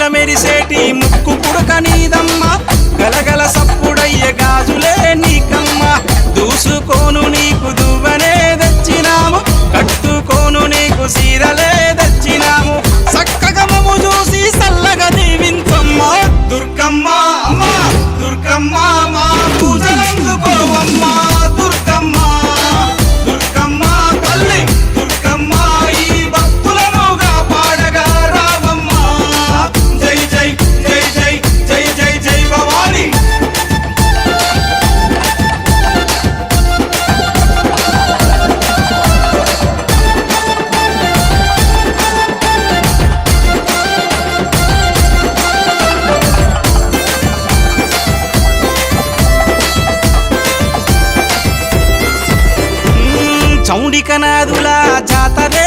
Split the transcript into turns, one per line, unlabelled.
మిలమిల మెరిసేటి ముక్కు పుడక నీదమ్మ గలగల సప్పుడయ్యే గాజులే నీకమ్మ దూసుకోను నీకు దువ్వనే తెచ్చినాము కట్టుకోను నీకు సీరలే తెచ్చినాము చక్కగా మమ్ము చూసి సల్లగా దీవించమ్మ దుర్గమ్మ అమ్మ దుర్గమ్మ మా పూజలందుకోవమ్మ దుర్గమ్మ దుర్గమ్మ తల్లి దుర్గమ్మ ఈ భక్తులనుగా పాడగా రావమ్మ జై జై జై జై జై జై జై భవాని చౌండికనాదుల జాతరే